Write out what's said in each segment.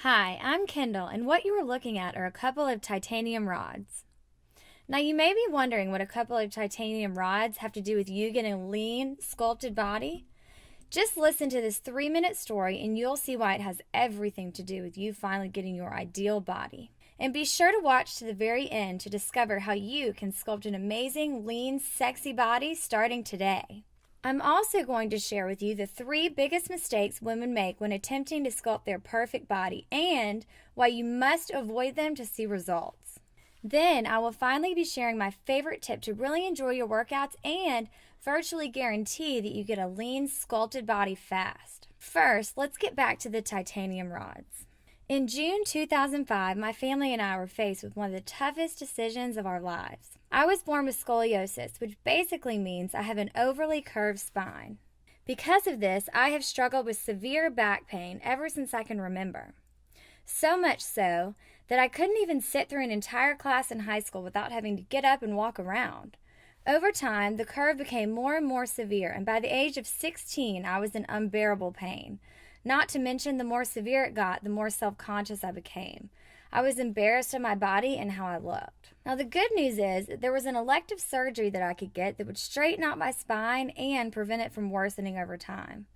Hi, I'm Kendall, and what you are looking at are a couple of titanium rods. Now, you may be wondering what a couple of titanium rods have to do with you getting a lean, sculpted body. Just listen to this 3-minute story, and you'll see why it has everything to do with you finally getting your ideal body. And be sure to watch to the very end to discover how you can sculpt an amazing, lean, sexy body starting today. I'm also going to share with you the 3 biggest mistakes women make when attempting to sculpt their perfect body and why you must avoid them to see results. Then I will finally be sharing my favorite tip to really enjoy your workouts and virtually guarantee that you get a lean, sculpted body fast. First, let's get back to the titanium rods. In June 2005, my family and I were faced with one of the toughest decisions of our lives. I was born with scoliosis, which basically means I have an overly curved spine. Because of this, I have struggled with severe back pain ever since I can remember. So much so that I couldn't even sit through an entire class in high school without having to get up and walk around. Over time, the curve became more and more severe, and by the age of 16, I was in unbearable pain. Not to mention, the more severe it got, the more self-conscious I became. I was embarrassed of my body and how I looked. Now, the good news is that there was an elective surgery that I could get that would straighten out my spine and prevent it from worsening over time.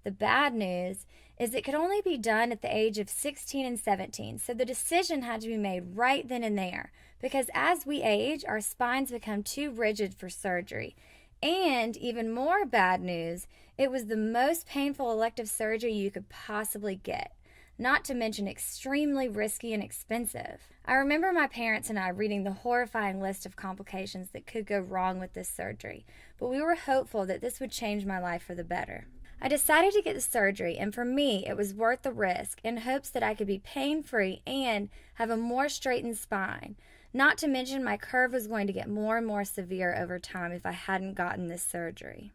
The bad news is it could only be done at the age of 16 and 17, so the decision had to be made right then and there, because as we age, our spines become too rigid for surgery. And even more bad news, it was the most painful elective surgery you could possibly get, not to mention extremely risky and expensive. I remember my parents and I reading the horrifying list of complications that could go wrong with this surgery, but we were hopeful that this would change my life for the better. I decided to get the surgery, and for me, it was worth the risk in hopes that I could be pain-free and have a more straightened spine. Not to mention, my curve was going to get more and more severe over time if I hadn't gotten this surgery.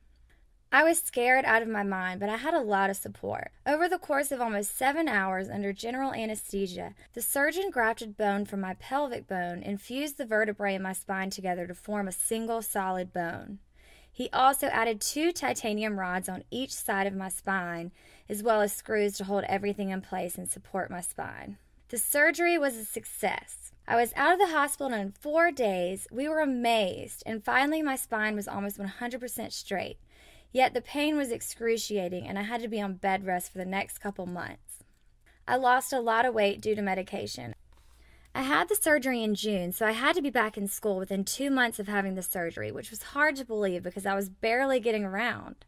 I was scared out of my mind, but I had a lot of support. Over the course of almost 7 hours under general anesthesia, the surgeon grafted bone from my pelvic bone and fused the vertebrae in my spine together to form a single solid bone. He also added 2 titanium rods on each side of my spine, as well as screws to hold everything in place and support my spine. The surgery was a success. I was out of the hospital in 4 days. We were amazed, and finally my spine was almost 100% straight. Yet the pain was excruciating, and I had to be on bed rest for the next couple months. I lost a lot of weight due to medication. I had the surgery in June, so I had to be back in school within 2 months of having the surgery, which was hard to believe because I was barely getting around.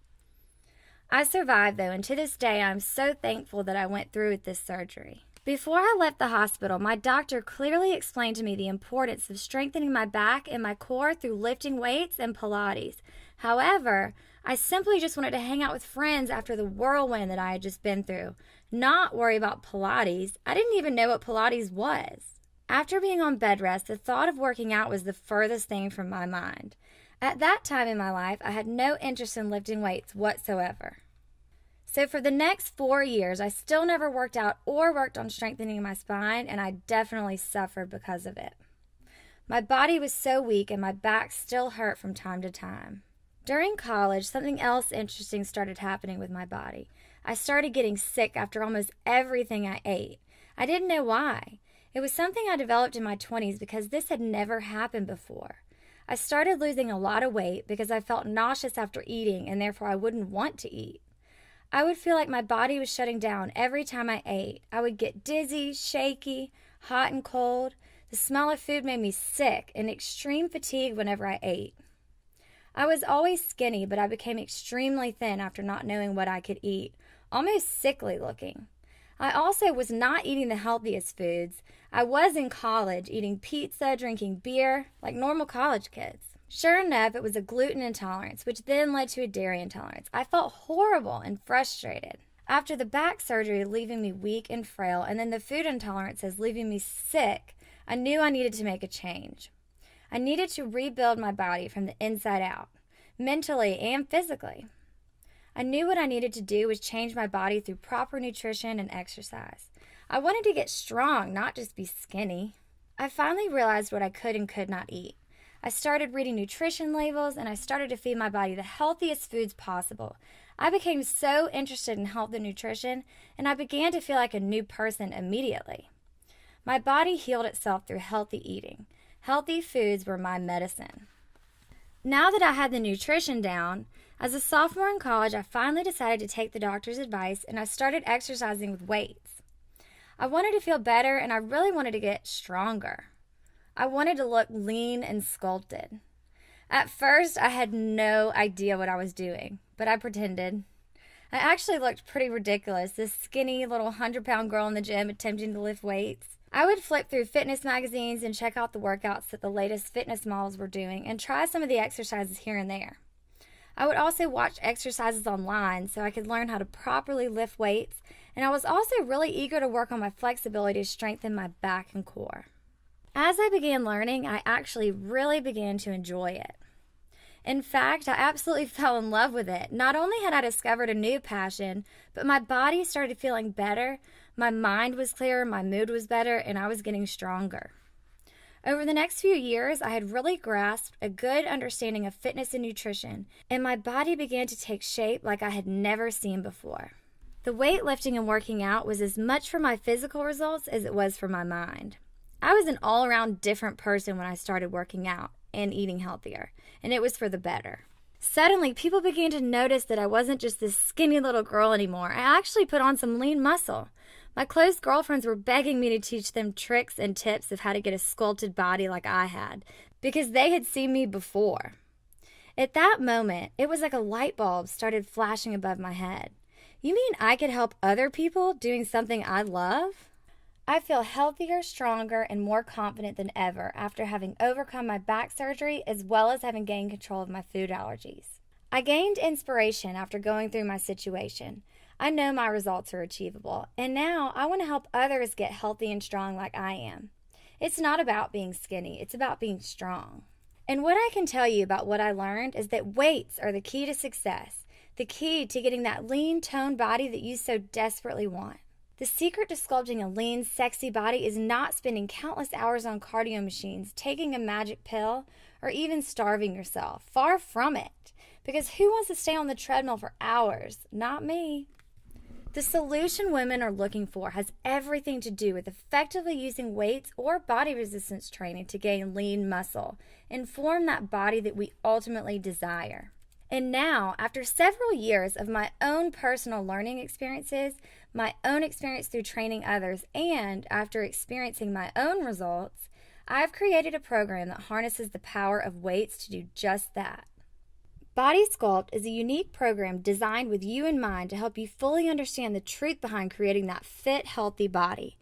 I survived, though, and to this day I'm so thankful that I went through with this surgery. Before I left the hospital, my doctor clearly explained to me the importance of strengthening my back and my core through lifting weights and Pilates. However, I simply just wanted to hang out with friends after the whirlwind that I had just been through, not worry about Pilates. I didn't even know what Pilates was. After being on bed rest, the thought of working out was the furthest thing from my mind. At that time in my life, I had no interest in lifting weights whatsoever. So for the next 4 years, I still never worked out or worked on strengthening my spine, and I definitely suffered because of it. My body was so weak and my back still hurt from time to time. During college, something else interesting started happening with my body. I started getting sick after almost everything I ate. I didn't know why. It was something I developed in my 20s because this had never happened before. I started losing a lot of weight because I felt nauseous after eating, and therefore I wouldn't want to eat. I would feel like my body was shutting down every time I ate. I would get dizzy, shaky, hot and cold. The smell of food made me sick and extreme fatigue whenever I ate. I was always skinny, but I became extremely thin after not knowing what I could eat, almost sickly looking. I also was not eating the healthiest foods. I was in college, eating pizza, drinking beer, like normal college kids. Sure enough, it was a gluten intolerance, which then led to a dairy intolerance. I felt horrible and frustrated. After the back surgery leaving me weak and frail, and then the food intolerances leaving me sick, I knew I needed to make a change. I needed to rebuild my body from the inside out, mentally and physically. I knew what I needed to do was change my body through proper nutrition and exercise. I wanted to get strong, not just be skinny. I finally realized what I could and could not eat. I started reading nutrition labels, and I started to feed my body the healthiest foods possible. I became so interested in health and nutrition, and I began to feel like a new person immediately. My body healed itself through healthy eating. Healthy foods were my medicine. Now that I had the nutrition down, as a sophomore in college, I finally decided to take the doctor's advice and I started exercising with weights. I wanted to feel better and I really wanted to get stronger. I wanted to look lean and sculpted. At first, I had no idea what I was doing, but I pretended. I actually looked pretty ridiculous, this skinny little 100-pound girl in the gym attempting to lift weights. I would flip through fitness magazines and check out the workouts that the latest fitness models were doing and try some of the exercises here and there. I would also watch exercises online so I could learn how to properly lift weights, and I was also really eager to work on my flexibility to strengthen my back and core. As I began learning, I actually really began to enjoy it. In fact, I absolutely fell in love with it. Not only had I discovered a new passion, but my body started feeling better, my mind was clearer, my mood was better, and I was getting stronger. Over the next few years, I had really grasped a good understanding of fitness and nutrition, and my body began to take shape like I had never seen before. The weightlifting and working out was as much for my physical results as it was for my mind. I was an all-around different person when I started working out and eating healthier, and it was for the better. Suddenly, people began to notice that I wasn't just this skinny little girl anymore. I actually put on some lean muscle. My close girlfriends were begging me to teach them tricks and tips of how to get a sculpted body like I had, because they had seen me before. At that moment, it was like a light bulb started flashing above my head. You mean I could help other people doing something I love? I feel healthier, stronger, and more confident than ever after having overcome my back surgery as well as having gained control of my food allergies. I gained inspiration after going through my situation. I know my results are achievable, and now I want to help others get healthy and strong like I am. It's not about being skinny, it's about being strong. And what I can tell you about what I learned is that weights are the key to success, the key to getting that lean, toned body that you so desperately want. The secret to sculpting a lean, sexy body is not spending countless hours on cardio machines, taking a magic pill, or even starving yourself. Far from it. Because who wants to stay on the treadmill for hours? Not me. The solution women are looking for has everything to do with effectively using weights or body resistance training to gain lean muscle and form that body that we ultimately desire. And now, after several years of my own personal learning experiences, my own experience through training others, and after experiencing my own results, I've created a program that harnesses the power of weights to do just that. Bode Sculpt is a unique program designed with you in mind to help you fully understand the truth behind creating that fit, healthy body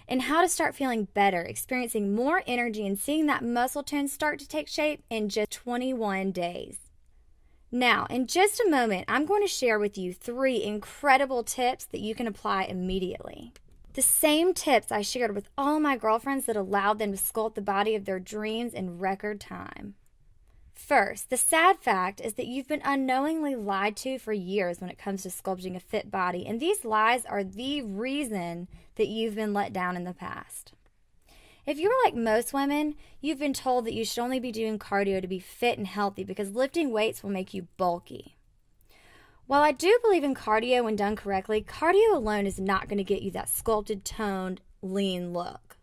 and how to start feeling better, experiencing more energy, and seeing that muscle tone start to take shape in just 21 days. Now, in just a moment, I'm going to share with you 3 incredible tips that you can apply immediately. The same tips I shared with all my girlfriends that allowed them to sculpt the body of their dreams in record time. First, the sad fact is that you've been unknowingly lied to for years when it comes to sculpting a fit body, and these lies are the reason that you've been let down in the past. If you're like most women, you've been told that you should only be doing cardio to be fit and healthy because lifting weights will make you bulky. While I do believe in cardio when done correctly, cardio alone is not going to get you that sculpted, toned, lean look.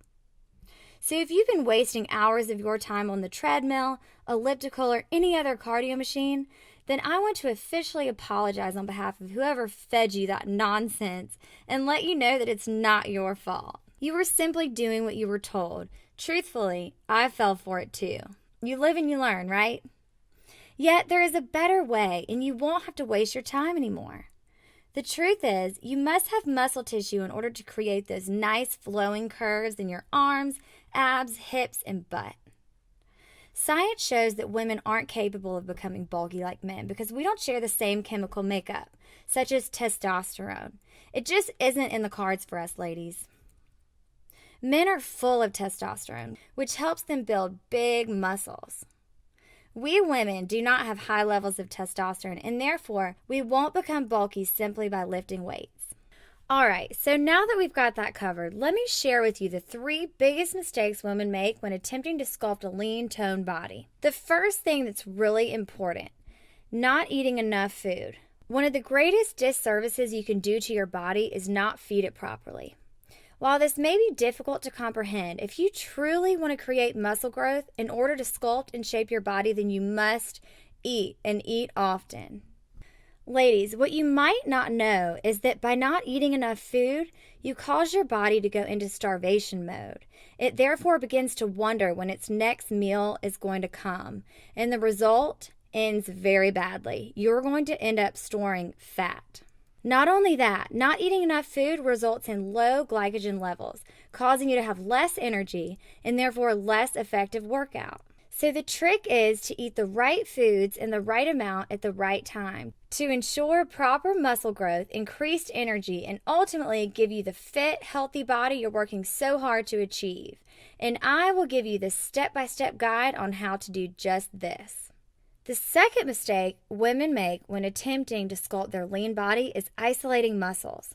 So if you've been wasting hours of your time on the treadmill, elliptical, or any other cardio machine, then I want to officially apologize on behalf of whoever fed you that nonsense and let you know that it's not your fault. You were simply doing what you were told. Truthfully, I fell for it too. You live and you learn, right? Yet there is a better way, and you won't have to waste your time anymore. The truth is, you must have muscle tissue in order to create those nice flowing curves in your arms, abs, hips, and butt. Science shows that women aren't capable of becoming bulky like men because we don't share the same chemical makeup, such as testosterone. It just isn't in the cards for us ladies. Men are full of testosterone, which helps them build big muscles. We women do not have high levels of testosterone, and therefore, we won't become bulky simply by lifting weights. Alright, so now that we've got that covered, let me share with you the 3 biggest mistakes women make when attempting to sculpt a lean, toned body. The first thing that's really important, not eating enough food. One of the greatest disservices you can do to your body is not feed it properly. While this may be difficult to comprehend, if you truly want to create muscle growth in order to sculpt and shape your body, then you must eat and eat often. Ladies, what you might not know is that by not eating enough food, you cause your body to go into starvation mode. It therefore begins to wonder when its next meal is going to come, and the result ends very badly. You're going to end up storing fat. Not only that, not eating enough food results in low glycogen levels, causing you to have less energy and therefore less effective workout. So the trick is to eat the right foods in the right amount at the right time to ensure proper muscle growth, increased energy, and ultimately give you the fit, healthy body you're working so hard to achieve. And I will give you the step-by-step guide on how to do just this. The second mistake women make when attempting to sculpt their lean body is isolating muscles.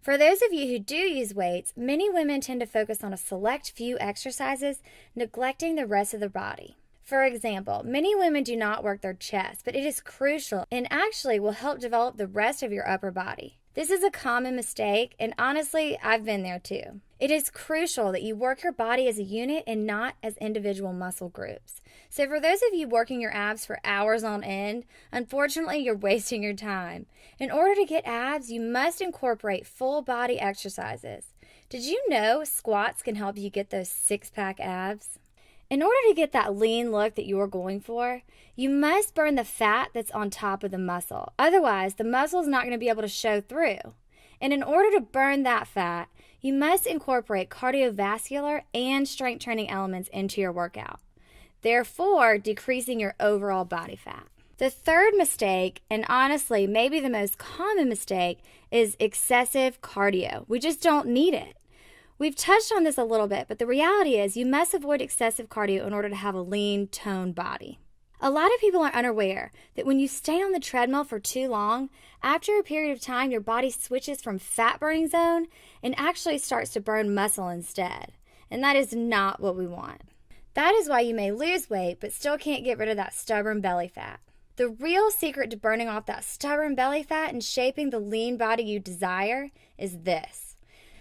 For those of you who do use weights, many women tend to focus on a select few exercises, neglecting the rest of the body. For example, many women do not work their chest, but it is crucial and actually will help develop the rest of your upper body. This is a common mistake, and honestly, I've been there too. It is crucial that you work your body as a unit and not as individual muscle groups. So for those of you working your abs for hours on end, unfortunately, you're wasting your time. In order to get abs, you must incorporate full body exercises. Did you know squats can help you get those six-pack abs? In order to get that lean look that you are going for, you must burn the fat that's on top of the muscle. Otherwise, the muscle is not going to be able to show through. And in order to burn that fat, you must incorporate cardiovascular and strength training elements into your workout, therefore decreasing your overall body fat. The third mistake, and honestly maybe the most common mistake, is excessive cardio. We just don't need it. We've touched on this a little bit, but the reality is you must avoid excessive cardio in order to have a lean, toned body. A lot of people are unaware that when you stay on the treadmill for too long, after a period of time, your body switches from fat burning zone and actually starts to burn muscle instead. And that is not what we want. That is why you may lose weight, but still can't get rid of that stubborn belly fat. The real secret to burning off that stubborn belly fat and shaping the lean body you desire is this.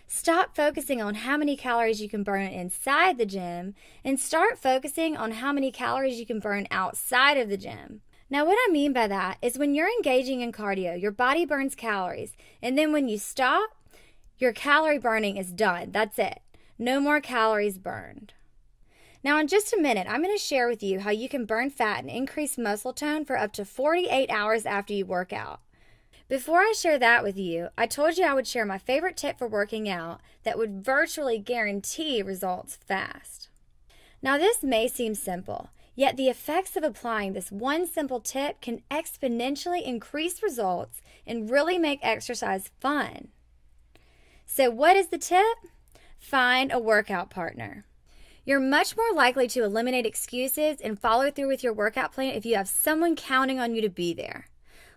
Stop focusing on how many calories you can burn inside the gym and start focusing on how many calories you can burn outside of the gym. Now, what I mean by that is when you're engaging in cardio, your body burns calories, and then when you stop, your calorie burning is done. That's it. No more calories burned. Now, in just a minute, I'm going to share with you how you can burn fat and increase muscle tone for up to 48 hours after you work out. Before I share that with you, I told you I would share my favorite tip for working out that would virtually guarantee results fast. Now, this may seem simple, yet the effects of applying this one simple tip can exponentially increase results and really make exercise fun. So what is the tip? Find a workout partner. You're much more likely to eliminate excuses and follow through with your workout plan if you have someone counting on you to be there.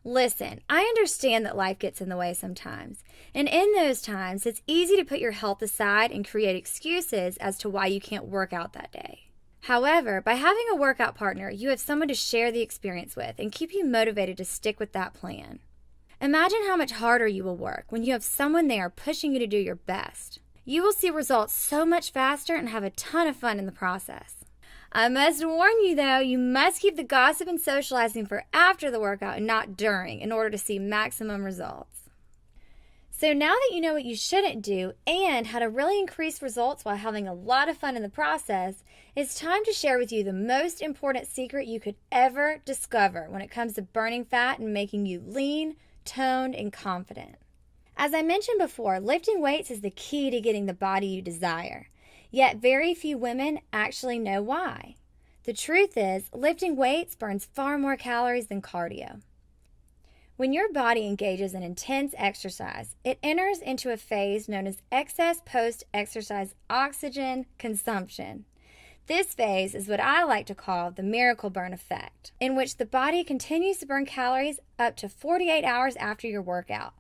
Listen, I understand that life gets in the way sometimes, and in those times, it's easy to put your health aside and create excuses as to why you can't work out that day. However, by having a workout partner, you have someone to share the experience with and keep you motivated to stick with that plan. Imagine how much harder you will work when you have someone there pushing you to do your best. You will see results so much faster and have a ton of fun in the process. I must warn you though, you must keep the gossip and socializing for after the workout and not during in order to see maximum results. So now that you know what you shouldn't do and how to really increase results while having a lot of fun in the process, it's time to share with you the most important secret you could ever discover when it comes to burning fat and making you lean, toned, and confident. As I mentioned before, lifting weights is the key to getting the body you desire. Yet very few women actually know why. The truth is, lifting weights burns far more calories than cardio. When your body engages in intense exercise, it enters into a phase known as excess post-exercise oxygen consumption. This phase is what I like to call the miracle burn effect, in which the body continues to burn calories up to 48 hours after your workout.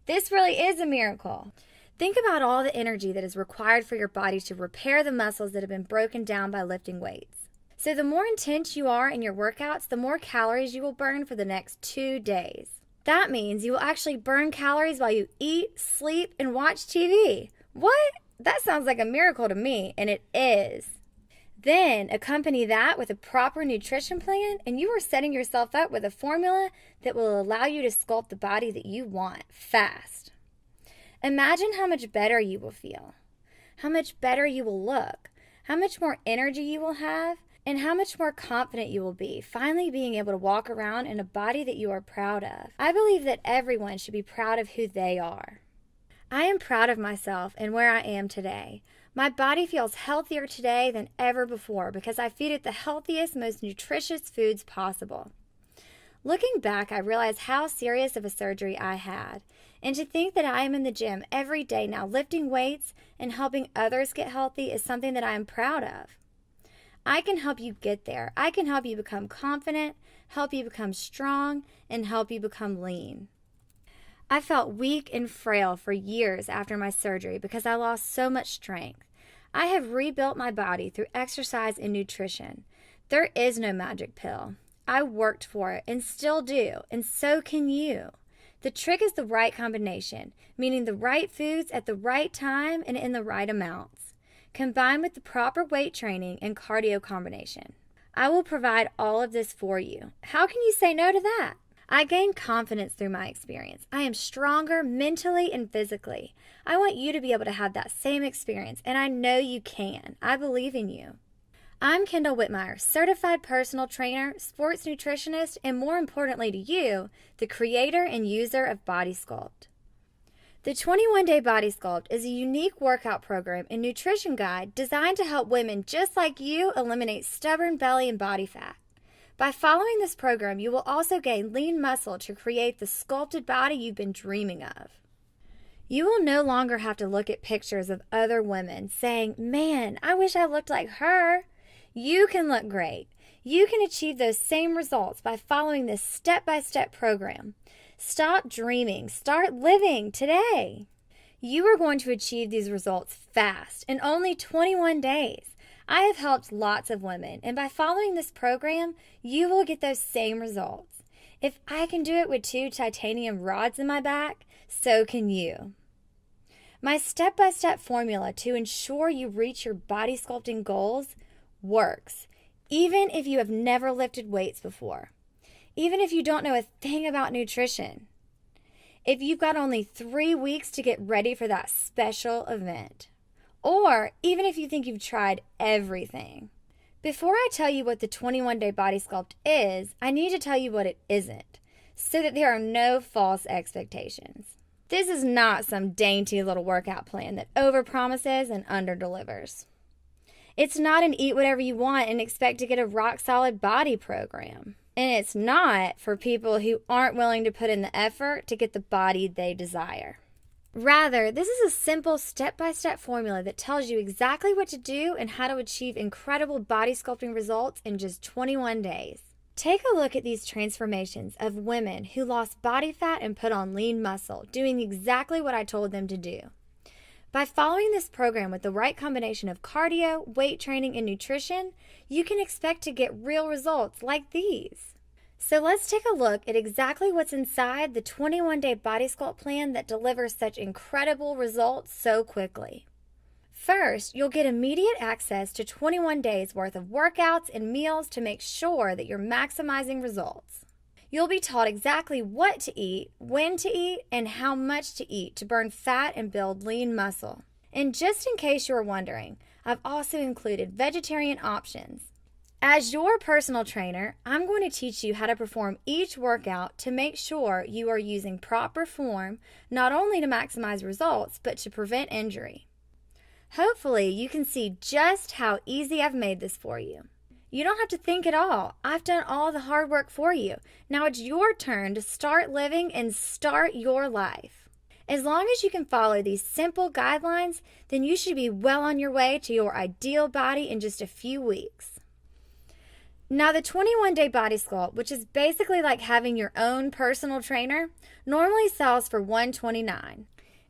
This really is a miracle. Think about all the energy that is required for your body to repair the muscles that have been broken down by lifting weights. So the more intense you are in your workouts, the more calories you will burn for the next 2 days. That means you will actually burn calories while you eat, sleep, and watch TV. What? That sounds like a miracle to me, and it is. Then accompany that with a proper nutrition plan, and you are setting yourself up with a formula that will allow you to sculpt the body that you want fast. Imagine how much better you will feel, how much better you will look, how much more energy you will have, and how much more confident you will be, finally being able to walk around in a body that you are proud of. I believe that everyone should be proud of who they are. I am proud of myself and where I am today. My body feels healthier today than ever before because I feed it the healthiest, most nutritious foods possible. Looking back, I realize how serious of a surgery I had, and to think that I am in the gym every day now lifting weights and helping others get healthy is something that I am proud of. I can help you get there. I can help you become confident, help you become strong, and help you become lean. I felt weak and frail for years after my surgery because I lost so much strength. I have rebuilt my body through exercise and nutrition. There is no magic pill. I worked for it and still do, and so can you. The trick is the right combination, meaning the right foods at the right time and in the right amounts, combined with the proper weight training and cardio combination. I will provide all of this for you. How can you say no to that? I gained confidence through my experience. I am stronger mentally and physically. I want you to be able to have that same experience, and I know you can. I believe in you. I'm Kendall Whitmire, certified personal trainer, sports nutritionist, and more importantly to you, the creator and user of Bode Sculpt. The 21-Day Bode Sculpt is a unique workout program and nutrition guide designed to help women just like you eliminate stubborn belly and body fat. By following this program, you will also gain lean muscle to create the sculpted body you've been dreaming of. You will no longer have to look at pictures of other women saying, "Man, I wish I looked like her." You can look great. You can achieve those same results by following this step-by-step program. Stop dreaming. Start living today. You are going to achieve these results fast in only 21 days. I have helped lots of women, and by following this program, you will get those same results. If I can do it with 2 titanium rods in my back, so can you. My step-by-step formula to ensure you reach your body sculpting goals works, even if you have never lifted weights before, even if you don't know a thing about nutrition, if you've got only 3 weeks to get ready for that special event, or even if you think you've tried everything. Before I tell you what the 21-Day Bode Sculpt is, I need to tell you what it isn't, so that there are no false expectations. This is not some dainty little workout plan that overpromises and underdelivers. It's not an eat whatever you want and expect to get a rock-solid body program. And it's not for people who aren't willing to put in the effort to get the body they desire. Rather, this is a simple step-by-step formula that tells you exactly what to do and how to achieve incredible body sculpting results in just 21 days. Take a look at these transformations of women who lost body fat and put on lean muscle, doing exactly what I told them to do. By following this program with the right combination of cardio, weight training, and nutrition, you can expect to get real results like these. So let's take a look at exactly what's inside the 21-Day Bode Sculpt plan that delivers such incredible results so quickly. First, you'll get immediate access to 21 days worth of workouts and meals to make sure that you're maximizing results. You'll be taught exactly what to eat, when to eat, and how much to eat to burn fat and build lean muscle. And just in case you were wondering, I've also included vegetarian options. As your personal trainer, I'm going to teach you how to perform each workout to make sure you are using proper form, not only to maximize results, but to prevent injury. Hopefully, you can see just how easy I've made this for you. You don't have to think at all. I've done all the hard work for you. Now it's your turn to start living and start your life. As long as you can follow these simple guidelines, then you should be well on your way to your ideal body in just a few weeks. Now, the 21-Day Bode Sculpt, which is basically like having your own personal trainer, normally sells for $129.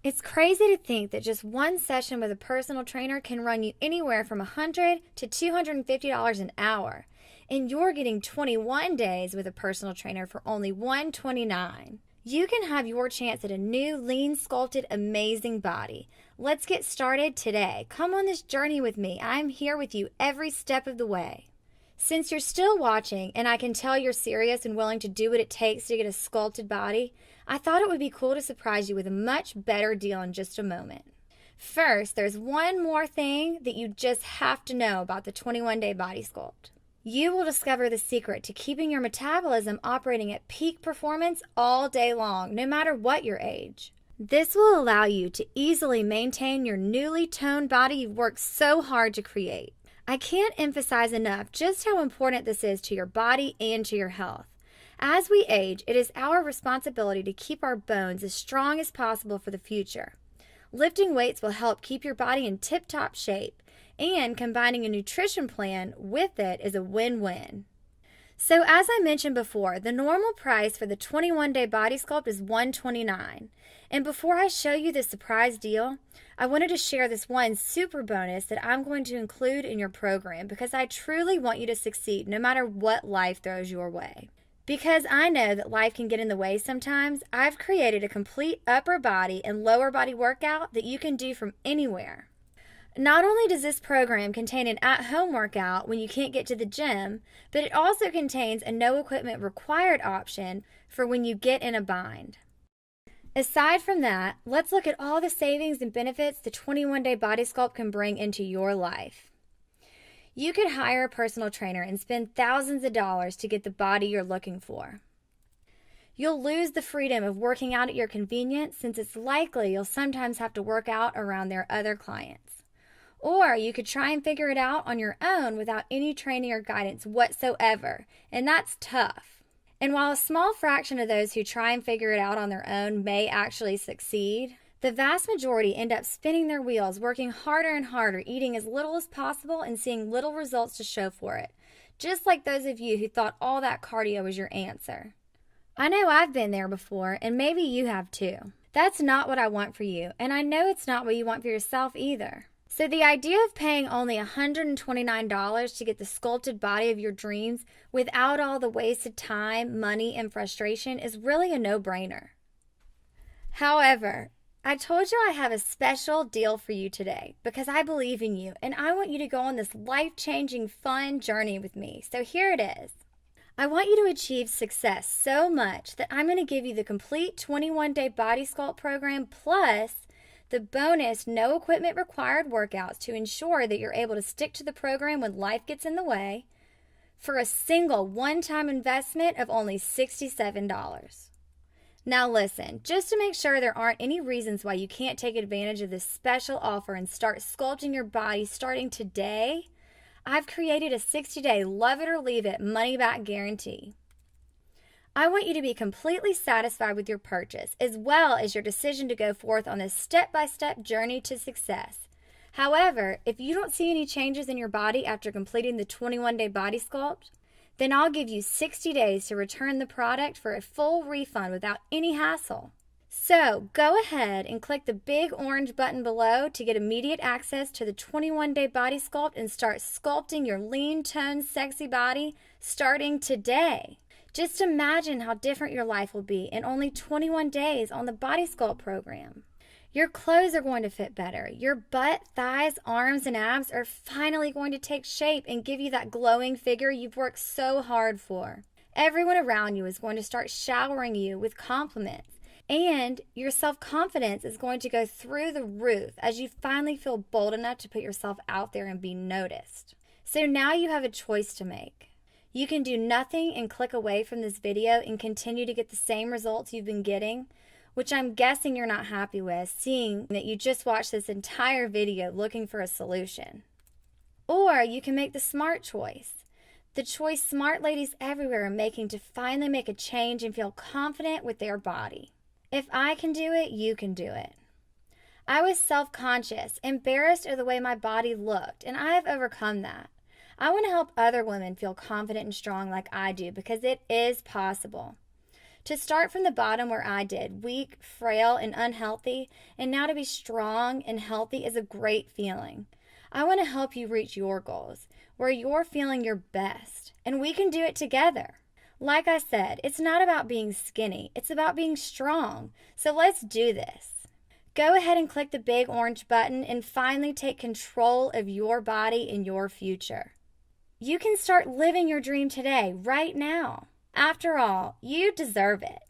It's crazy to think that just one session with a personal trainer can run you anywhere from $100 to $250 an hour, and you're getting 21 days with a personal trainer for only $129. you can have your chance at a new, lean, sculpted, amazing body. Let's get started today. Come on this journey with me. I'm here with you every step of the way. Since you're still watching, and I can tell you're serious and willing to do what it takes to get a sculpted body, I thought it would be cool to surprise you with a much better deal in just a moment. First, there's one more thing that you just have to know about the 21-day body sculpt. You will discover the secret to keeping your metabolism operating at peak performance all day long, no matter what your age. This will allow you to easily maintain your newly toned body you've worked so hard to create. I can't emphasize enough just how important this is to your body and to your health. As we age, it is our responsibility to keep our bones as strong as possible for the future. Lifting weights will help keep your body in tip-top shape, and combining a nutrition plan with it is a win-win. So as I mentioned before, the normal price for the 21-day body sculpt is $129. And before I show you the surprise deal, I wanted to share this one super bonus that I'm going to include in your program because I truly want you to succeed no matter what life throws your way. Because I know that life can get in the way sometimes, I've created a complete upper body and lower body workout that you can do from anywhere. Not only does this program contain an at-home workout when you can't get to the gym, but it also contains a no equipment required option for when you get in a bind. Aside from that, let's look at all the savings and benefits the 21-day body sculpt can bring into your life. You could hire a personal trainer and spend thousands of dollars to get the body you're looking for. You'll lose the freedom of working out at your convenience since it's likely you'll sometimes have to work out around their other clients. Or you could try and figure it out on your own without any training or guidance whatsoever, and that's tough. And while a small fraction of those who try and figure it out on their own may actually succeed, the vast majority end up spinning their wheels, working harder and harder, eating as little as possible and seeing little results to show for it, just like those of you who thought all that cardio was your answer. I know I've been there before, and maybe you have too. That's not what I want for you, and I know it's not what you want for yourself either. So the idea of paying only $129 to get the sculpted body of your dreams without all the wasted time, money, and frustration is really a no-brainer. However, I told you I have a special deal for you today because I believe in you and I want you to go on this life-changing, fun journey with me. So here it is. I want you to achieve success so much that I'm going to give you the complete 21-day body sculpt program plus the bonus no equipment required workouts to ensure that you're able to stick to the program when life gets in the way for a single one-time investment of only $67. Now listen, just to make sure there aren't any reasons why you can't take advantage of this special offer and start sculpting your body starting today, I've created a 60-day love it or leave it money-back guarantee. I want you to be completely satisfied with your purchase as well as your decision to go forth on this step-by-step journey to success. However, if you don't see any changes in your body after completing the 21-day body sculpt, then I'll give you 60 days to return the product for a full refund without any hassle. So go ahead and click the big orange button below to get immediate access to the 21-day body sculpt and start sculpting your lean, toned, sexy body starting today. Just imagine how different your life will be in only 21 days on the body sculpt program. Your clothes are going to fit better. Your butt, thighs, arms, and abs are finally going to take shape and give you that glowing figure you've worked so hard for. Everyone around you is going to start showering you with compliments, and your self-confidence is going to go through the roof as you finally feel bold enough to put yourself out there and be noticed. So now you have a choice to make. You can do nothing and click away from this video and continue to get the same results you've been getting, which I'm guessing you're not happy with, seeing that you just watched this entire video looking for a solution. Or you can make the smart choice, the choice smart ladies everywhere are making to finally make a change and feel confident with their body. If I can do it, you can do it. I was self-conscious, embarrassed of the way my body looked, and I have overcome that. I want to help other women feel confident and strong like I do because it is possible. To start from the bottom where I did, weak, frail, and unhealthy, and now to be strong and healthy is a great feeling. I want to help you reach your goals, where you're feeling your best, and we can do it together. Like I said, it's not about being skinny, it's about being strong. So let's do this. Go ahead and click the big orange button and finally take control of your body and your future. You can start living your dream today, right now. After all, you deserve it.